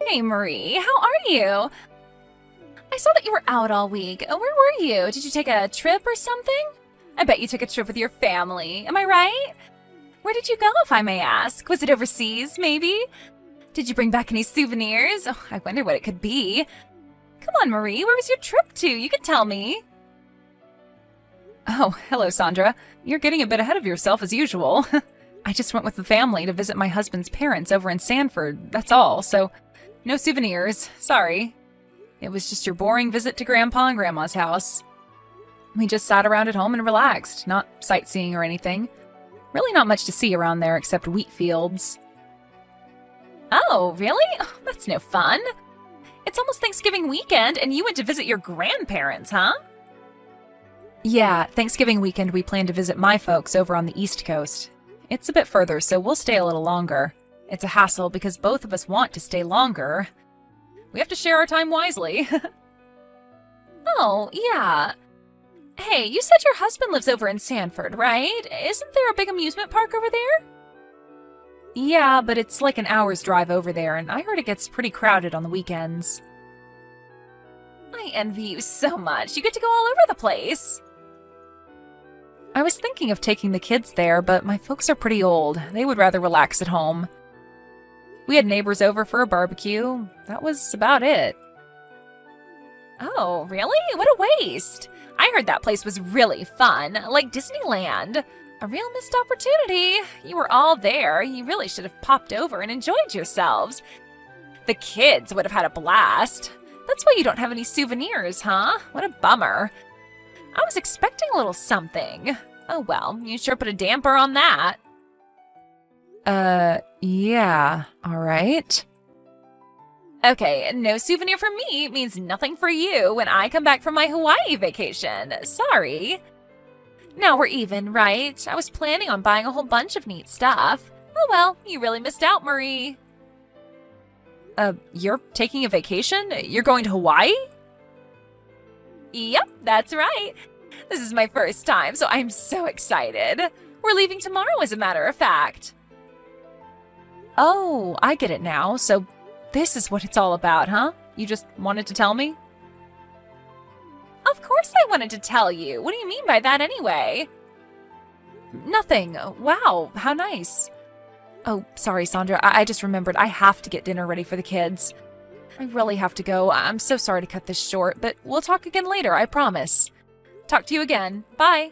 Hey Marie, how are you? I saw that you were out all week. Where were you? Did you take a trip or something? I bet you took a trip with your family. Am I right? Where did you go, if I may ask? Was it overseas, maybe? Did you bring back any souvenirs? Oh, I wonder what it could be. Come on, Marie, where was your trip to? You can tell me. Oh, hello, Sandra. You're getting a bit ahead of yourself as usual. I just went with the family to visit my husband's parents over in Sanford, that's all, so no souvenirs, sorry. It was just your boring visit to Grandpa and Grandma's house. We just sat around at home and relaxed, not sightseeing or anything. Really not much to see around there except wheat fields. Oh, really? Oh, that's no fun. It's almost Thanksgiving weekend and you went to visit your grandparents, huh? Yeah, Thanksgiving weekend we plan to visit my folks over on the East Coast. It's a bit further, so we'll stay a little longer. It's a hassle because both of us want to stay longer. We have to share our time wisely. Oh, yeah. Hey, you said your husband lives over in Sanford, right? Isn't there a big amusement park over there? Yeah, but it's like an hour's drive over there, and I heard it gets pretty crowded on the weekends. I envy you so much. You get to go all over the place. I was thinking of taking the kids there, but my folks are pretty old. They would rather relax at home. We had neighbors over for a barbecue. That was about it. Oh, really? What a waste. I heard that place was really fun, like Disneyland. A real missed opportunity. You were all there. You really should have popped over and enjoyed yourselves. The kids would have had a blast. That's why you don't have any souvenirs, huh? What a bummer. I was expecting a little something. Oh well, you sure put a damper on that. Yeah, alright. Okay, no souvenir for me means nothing for you when I come back from my Hawaii vacation. Sorry. Now we're even, right? I was planning on buying a whole bunch of neat stuff. Oh well, you really missed out, Marie. You're taking a vacation? You're going to Hawaii? Yep, that's right. This is my first time, so I'm so excited. We're leaving tomorrow, as a matter of fact. Oh, I get it now. So this is what it's all about, huh? You just wanted to tell me? Of course I wanted to tell you. What do you mean by that anyway? Nothing. Wow, how nice. Oh, sorry, Sandra. I just remembered I have to get dinner ready for the kids. I really have to go. I'm so sorry to cut this short, but we'll talk again later, I promise. Talk to you again. Bye.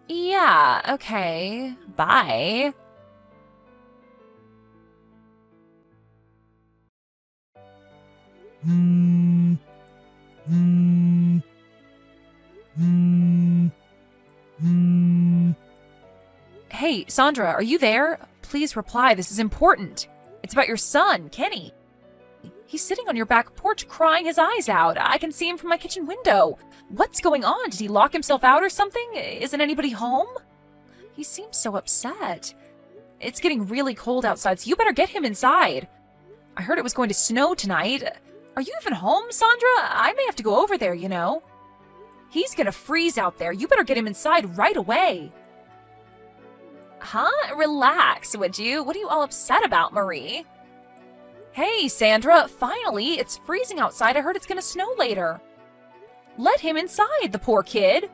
Yeah, okay. Bye. Hey, Sandra, are you there? Please reply. This is important. It's about your son, Kenny. He's sitting on your back porch crying his eyes out. I can see him from my kitchen window. What's going on? Did he lock himself out or something? Isn't anybody home? He seems so upset. It's getting really cold outside, so you better get him inside. I heard it was going to snow tonight. Are you even home, Sandra? I may have to go over there, you know. He's gonna freeze out there. You better get him inside right away. Huh? Relax, would you? What are you all upset about, Marie? Hey, Sandra, finally, it's freezing outside. I heard it's gonna snow later. Let him inside, the poor kid.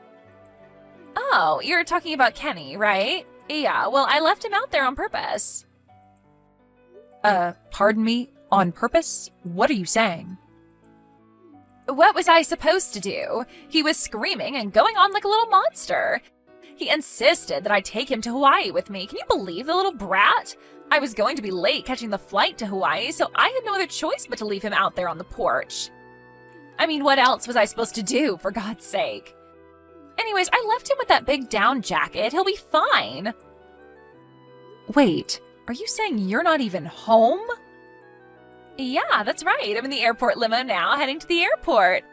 Oh, you're talking about Kenny, right? Yeah, well, I left him out there on purpose. Pardon me? On purpose? What are you saying? What was I supposed to do? He was screaming and going on like a little monster. He insisted that I take him to Hawaii with me. Can you believe the little brat? I was going to be late catching the flight to Hawaii, so I had no other choice but to leave him out there on the porch. I mean, what else was I supposed to do, for God's sake? Anyways, I left him with that big down jacket. He'll be fine. Wait, are you saying you're not even home? Yeah, that's right. I'm in the airport limo now, heading to the airport.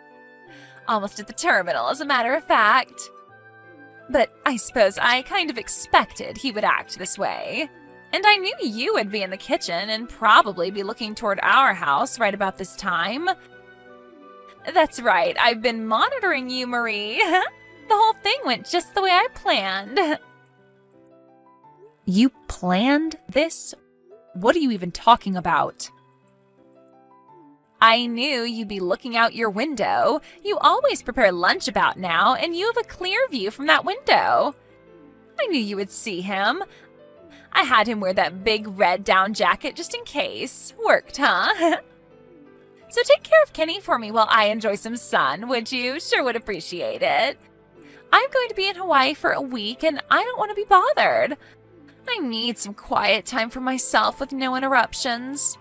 Almost at the terminal, as a matter of fact. But I suppose I kind of expected he would act this way. And I knew you would be in the kitchen and probably be looking toward our house right about this time. That's right, I've been monitoring you, Marie. The whole thing went just the way I planned. You planned this? What are you even talking about? I knew you'd be looking out your window. You always prepare lunch about now, and you have a clear view from that window. I knew you would see him. I had him wear that big red down jacket just in case. Worked, huh? So take care of Kenny for me while I enjoy some sun, would you? Sure would appreciate it. I'm going to be in Hawaii for a week, and I don't want to be bothered. I need some quiet time for myself with no interruptions.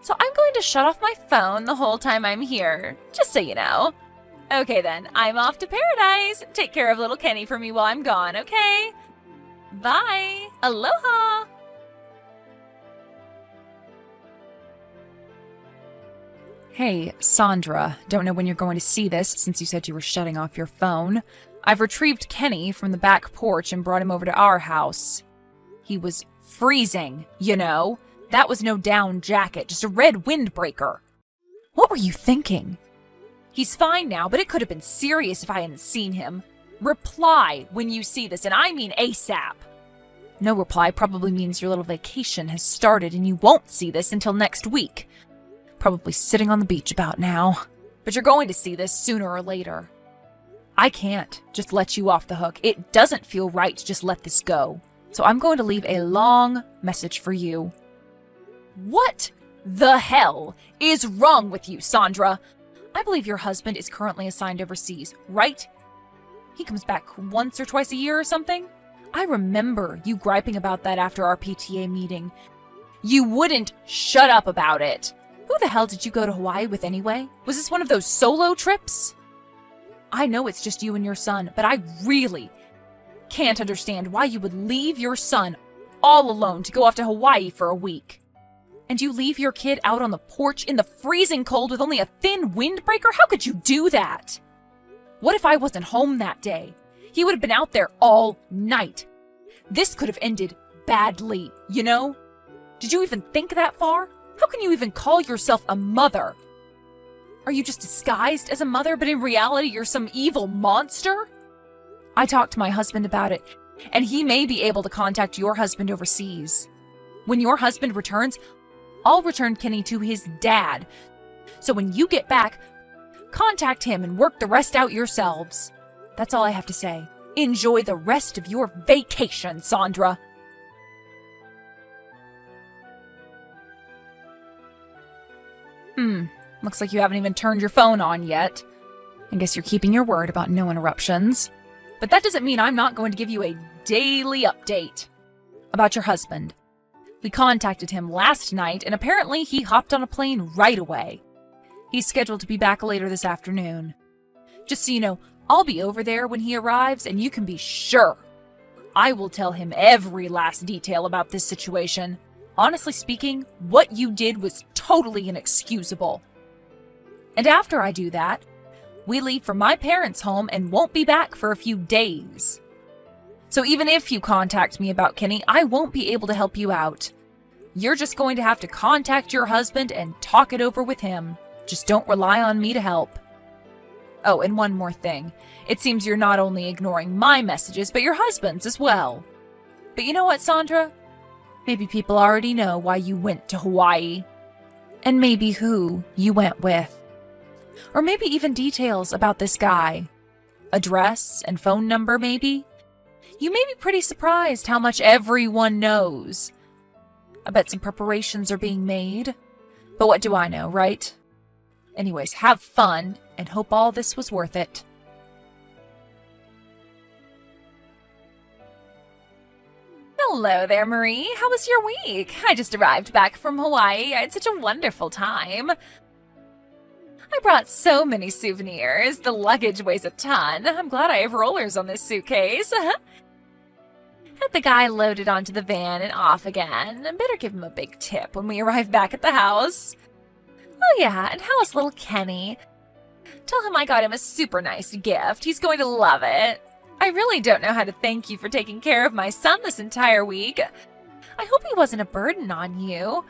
So I'm going to shut off my phone the whole time I'm here, just so you know. Okay then, I'm off to paradise. Take care of little Kenny for me while I'm gone, okay? Bye. Aloha. Hey, Sandra, don't know when you're going to see this since you said you were shutting off your phone. I've retrieved Kenny from the back porch and brought him over to our house. He was freezing, you know. That was no down jacket, just a red windbreaker. What were you thinking? He's fine now, but it could have been serious if I hadn't seen him. Reply when you see this, and I mean ASAP. No reply probably means your little vacation has started and you won't see this until next week. Probably sitting on the beach about now. But you're going to see this sooner or later. I can't just let you off the hook. It doesn't feel right to just let this go. So I'm going to leave a long message for you. What the hell is wrong with you, Sandra? I believe your husband is currently assigned overseas, right? He comes back once or twice a year or something? I remember you griping about that after our PTA meeting. You wouldn't shut up about it. Who the hell did you go to Hawaii with anyway? Was this one of those solo trips? I know it's just you and your son, but I really can't understand why you would leave your son all alone to go off to Hawaii for a week. And you leave your kid out on the porch in the freezing cold with only a thin windbreaker? How could you do that? What if I wasn't home that day? He would have been out there all night. This could have ended badly, you know? Did you even think that far? How can you even call yourself a mother? Are you just disguised as a mother, but in reality you're some evil monster? I talked to my husband about it, and he may be able to contact your husband overseas. When your husband returns, I'll return Kenny to his dad. So when you get back, contact him and work the rest out yourselves. That's all I have to say. Enjoy the rest of your vacation, Sandra. Looks like you haven't even turned your phone on yet. I guess you're keeping your word about no interruptions. But that doesn't mean I'm not going to give you a daily update about your husband. We contacted him last night, and apparently he hopped on a plane right away. He's scheduled to be back later this afternoon. Just so you know, I'll be over there when he arrives, and you can be sure I will tell him every last detail about this situation. Honestly speaking, what you did was totally inexcusable. And after I do that, we leave for my parents' home and won't be back for a few days. So even if you contact me about Kenny, I won't be able to help you out. You're just going to have to contact your husband and talk it over with him. Just don't rely on me to help. Oh, and one more thing. It seems you're not only ignoring my messages, but your husband's as well. But you know what, Sandra? Maybe people already know why you went to Hawaii. And maybe who you went with. Or maybe even details about this guy. Address and phone number, maybe? You may be pretty surprised how much everyone knows. I bet some preparations are being made. But what do I know, right? Anyways, have fun, and hope all this was worth it. Hello there, Marie. How was your week? I just arrived back from Hawaii. I had such a wonderful time. I brought so many souvenirs. The luggage weighs a ton. I'm glad I have rollers on this suitcase. Had the guy loaded onto the van and off again. Better give him a big tip when we arrive back at the house. Oh yeah, and how is little Kenny? Tell him I got him a super nice gift. He's going to love it. I really don't know how to thank you for taking care of my son this entire week. I hope he wasn't a burden on you.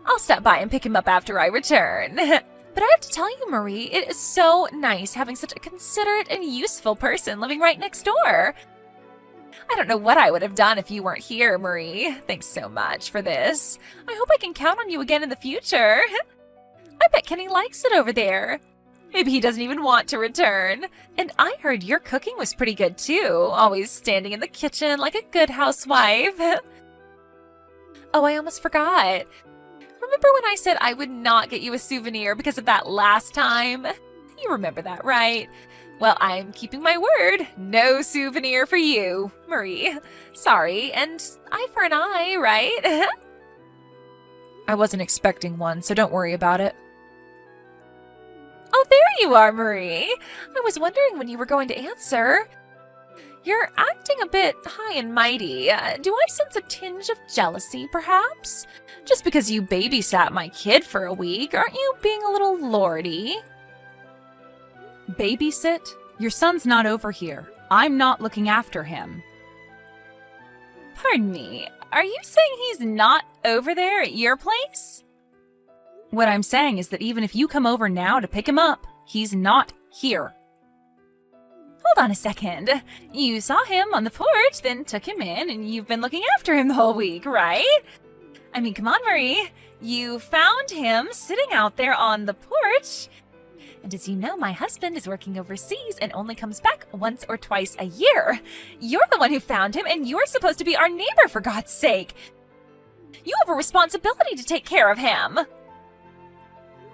I'll stop by and pick him up after I return. But I have to tell you, Marie, it is so nice having such a considerate and useful person living right next door. I don't know what I would have done if you weren't here, Marie. Thanks so much for this. I hope I can count on you again in the future. I bet Kenny likes it over there. Maybe he doesn't even want to return. And I heard your cooking was pretty good too, always standing in the kitchen like a good housewife. Oh, I almost forgot. Remember when I said I would not get you a souvenir because of that last time? You remember that, right? Well, I'm keeping my word. No souvenir for you, Marie. Sorry, and eye for an eye, right? I wasn't expecting one, so don't worry about it. Oh, there you are, Marie. I was wondering when you were going to answer. You're acting a bit high and mighty. Do I sense a tinge of jealousy, perhaps? Just because you babysat my kid for a week, aren't you being a little lordy? Babysit? Your son's not over here. I'm not looking after him. Pardon me, are you saying he's not over there at your place? What I'm saying is that even if you come over now to pick him up, he's not here. Hold on a second. You saw him on the porch, then took him in, and you've been looking after him the whole week, right? I mean, come on, Marie. You found him sitting out there on the porch. And as you know, my husband is working overseas and only comes back once or twice a year. You're the one who found him, and you're supposed to be our neighbor, for God's sake. You have a responsibility to take care of him.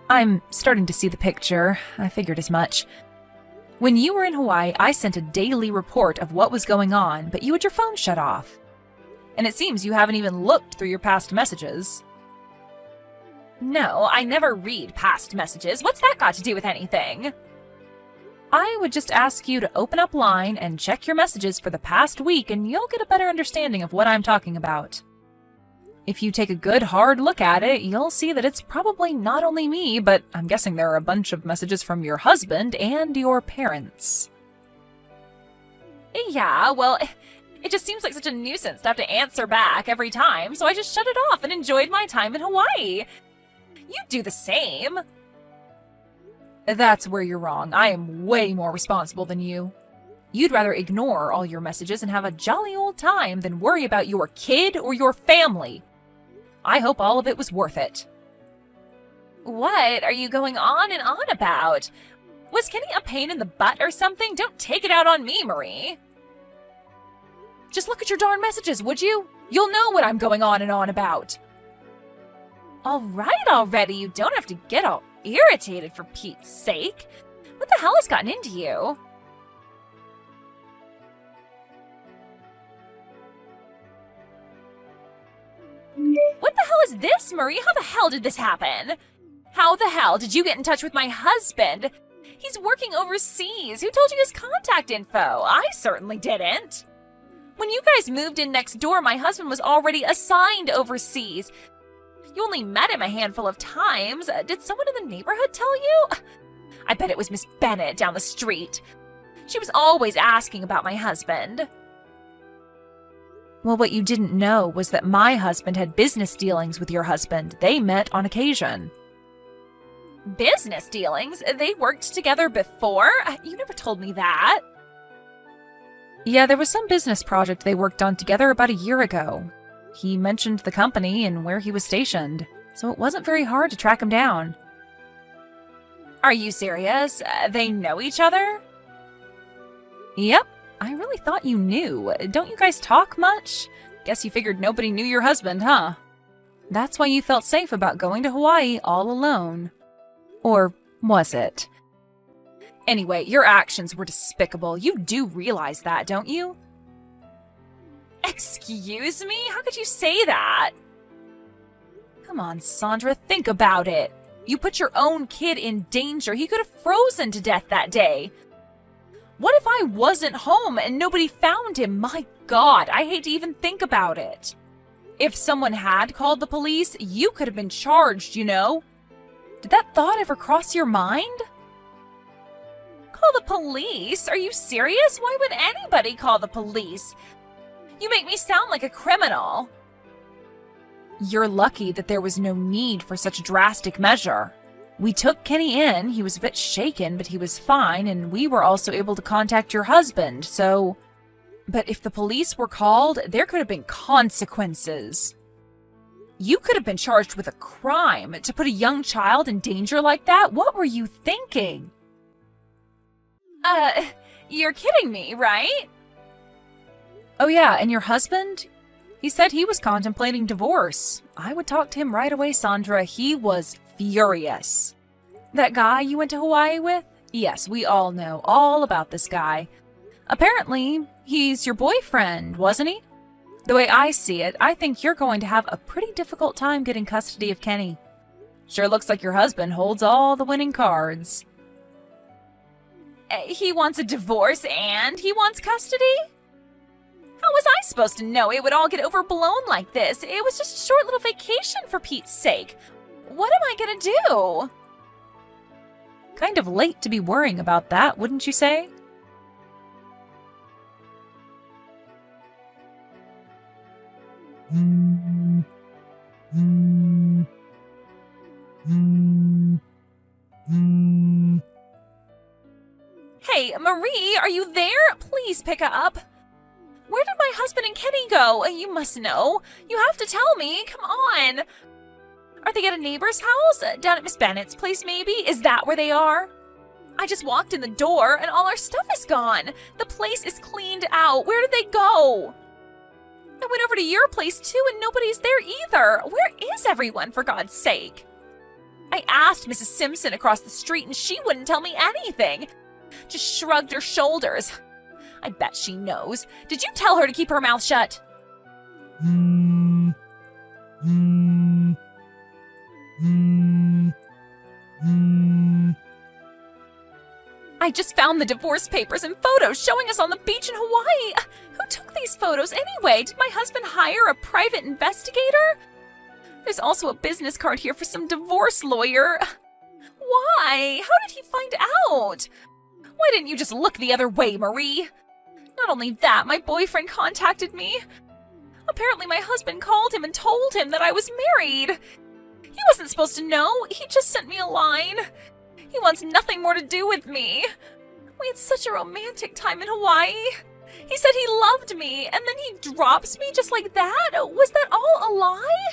I'm starting to see the picture. I figured as much. When you were in Hawaii, I sent a daily report of what was going on, but you had your phone shut off. And it seems you haven't even looked through your past messages. No, I never read past messages. What's that got to do with anything? I would just ask you to open up Line and check your messages for the past week, and you'll get a better understanding of what I'm talking about. If you take a good hard look at it, you'll see that it's probably not only me, but I'm guessing there are a bunch of messages from your husband and your parents. Yeah, well, it just seems like such a nuisance to have to answer back every time, so I just shut it off and enjoyed my time in Hawaii. You do the same. That's where you're wrong. I am way more responsible than you. You'd rather ignore all your messages and have a jolly old time than worry about your kid or your family. I hope all of it was worth it. What are you going on and on about? Was Kenny a pain in the butt or something? Don't take it out on me, Marie. Just look at your darn messages, would you? You'll know what I'm going on and on about. All right already, you don't have to get all irritated for Pete's sake. What the hell has gotten into you? What the hell is this, Marie? How the hell did this happen? How the hell did you get in touch with my husband? He's working overseas. Who told you his contact info? I certainly didn't. When you guys moved in next door, my husband was already assigned overseas. You only met him a handful of times. Did someone in the neighborhood tell you? I bet it was Miss Bennett down the street. She was always asking about my husband. Well, what you didn't know was that my husband had business dealings with your husband. They met on occasion. Business dealings? They worked together before? You never told me that. Yeah, there was some business project they worked on together about a year ago. He mentioned the company and where he was stationed, so it wasn't very hard to track him down. Are you serious? They know each other? Yep. I really thought you knew. Don't you guys talk much? Guess you figured nobody knew your husband, huh? That's why you felt safe about going to Hawaii all alone. Or was it? Anyway, your actions were despicable. You do realize that, don't you? Excuse me? How could you say that? Come on, Sandra, think about it. You put your own kid in danger. He could have frozen to death that day. What if I wasn't home and nobody found him? My God, I hate to even think about it. If someone had called the police, you could have been charged, you know. Did that thought ever cross your mind? Call the police? Are you serious? Why would anybody call the police? You make me sound like a criminal. You're lucky that there was no need for such a drastic measure. We took Kenny in. He was a bit shaken, but he was fine, and we were also able to contact your husband, so... But if the police were called, there could have been consequences. You could have been charged with a crime to put a young child in danger like that. What were you thinking? You're kidding me, right? Oh yeah, and your husband? He said he was contemplating divorce. I would talk to him right away, Sandra. He was furious. That guy you went to Hawaii with? Yes, we all know all about this guy. Apparently, he's your boyfriend, wasn't he? The way I see it, I think you're going to have a pretty difficult time getting custody of Kenny. Sure looks like your husband holds all the winning cards. He wants a divorce and he wants custody? How was I supposed to know it would all get overblown like this? It was just a short little vacation for Pete's sake. What am I gonna do? Kind of late to be worrying about that, wouldn't you say? Hey, Marie, are you there? Please pick up. Where did my husband and Kenny go? You must know. You have to tell me. Come on. Are they at a neighbor's house? Down at Miss Bennett's place, maybe? Is that where they are? I just walked in the door and all our stuff is gone. The place is cleaned out. Where did they go? I went over to your place too and nobody's there either. Where is everyone, for God's sake? I asked Mrs. Simpson across the street and she wouldn't tell me anything. Just shrugged her shoulders. I bet she knows. Did you tell her to keep her mouth shut? I just found the divorce papers and photos showing us on the beach in Hawaii. Who took these photos anyway? Did my husband hire a private investigator? There's also a business card here for some divorce lawyer. Why? How did he find out? Why didn't you just look the other way, Marie? Not only that, my boyfriend contacted me. Apparently my husband called him and told him that I was married. He wasn't supposed to know. He just sent me a line. He wants nothing more to do with me. We had such a romantic time in Hawaii. He said he loved me, and then he drops me just like that? Was that all a lie?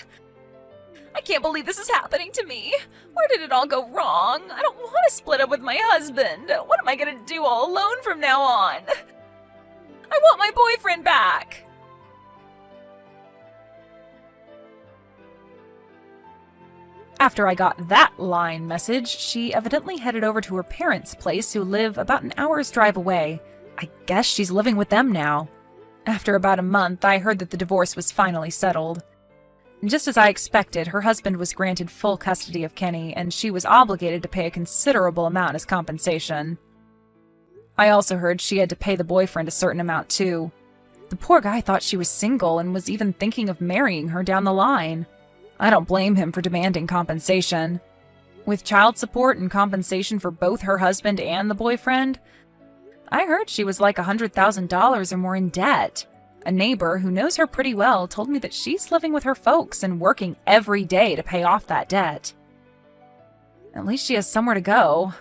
I can't believe this is happening to me. Where did it all go wrong? I don't want to split up with my husband. What am I going to do all alone from now on? I want my boyfriend back. After I got that line message, she evidently headed over to her parents' place, who live about an hour's drive away. I guess she's living with them now. After about a month, I heard that the divorce was finally settled. Just as I expected, her husband was granted full custody of Kenny, and she was obligated to pay a considerable amount as compensation. I also heard she had to pay the boyfriend a certain amount too. The poor guy thought she was single and was even thinking of marrying her down the line. I don't blame him for demanding compensation. With child support and compensation for both her husband and the boyfriend, I heard she was like $100,000 or more in debt. A neighbor who knows her pretty well told me that she's living with her folks and working every day to pay off that debt. At least she has somewhere to go.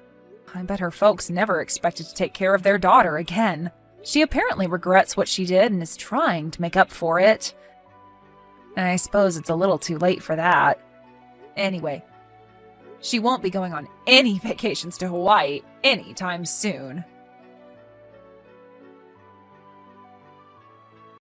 I bet her folks never expected to take care of their daughter again. She apparently regrets what she did and is trying to make up for it. And I suppose it's a little too late for that. Anyway, she won't be going on any vacations to Hawaii anytime soon.